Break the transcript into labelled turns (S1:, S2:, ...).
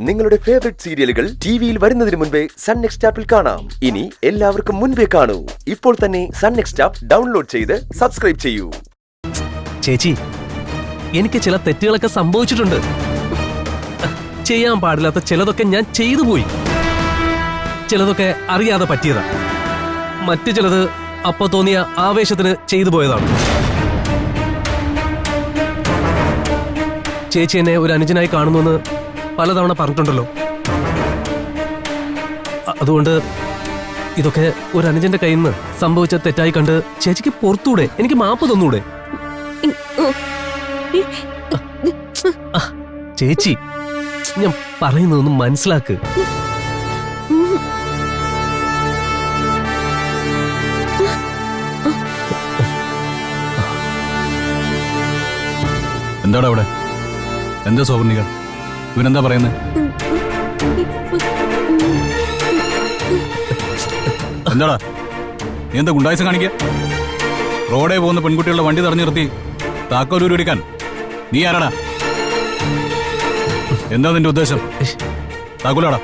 S1: നിങ്ങളുടെ ഫേവറേറ്റ് സീരിയലുകൾ ടിവിയിൽ വരുന്നതിന് മുൻപേ സൺ നെക്സ്റ്റ് ആപ്പിൽ കാണാം. ഇനി എല്ലാവർക്കും മുൻപേ കാണൂ. ഇപ്പോൾ തന്നെ സൺ നെക്സ്റ്റ് ആപ്പ് ഡൗൺലോഡ് ചെയ്ത് സബ്സ്ക്രൈബ് ചെയ്യൂ.
S2: ചേച്ചി, എനിക്ക് ചില തെറ്റുകളൊക്കെ സംഭവിച്ചിട്ടുണ്ട്. ചെയ്യാൻ പാടില്ലാത്ത ചിലതൊക്കെ ഞാൻ ചെയ്തു പോയി. ചിലതൊക്കെ അറിയാതെ പറ്റിയതാ. മറ്റു ചിലത് അപ്പൊ തോന്നിയ ആവേശത്തിന് ചെയ്തു പോയതാണ്. ചേച്ചി എന്നെ ഒരു അനുജനായി കാണുന്നുവെന്ന് പലതവണ പറഞ്ഞിട്ടുണ്ടല്ലോ. അതുകൊണ്ട് ഇതൊക്കെ ഒരു അനുജന്റെ കയ്യിൽ നിന്ന് സംഭവിച്ച തെറ്റായി കണ്ട് ചേച്ചിക്ക് പുറത്തൂടെ, എനിക്ക് മാപ്പ് തന്നൂടെ? ചേച്ചി, ഞാൻ പറയുന്നതൊന്നും മനസ്സിലാക്ക്.
S3: എന്താടാ അവിടെ? എന്താ സൗവർണിക, ഇവനെന്താ പറയുന്നത്? എന്താടാ നീ എന്താ ഗുണ്ടായിസം കാണിക്കുക? റോഡേ പോകുന്ന പെൺകുട്ടികളുടെ വണ്ടി തടഞ്ഞു നിർത്തി താക്കോലൂരി എടുക്കാൻ നീ ആരാടാ? എന്താ നിന്റെ ഉദ്ദേശം? താക്കോലാടാ.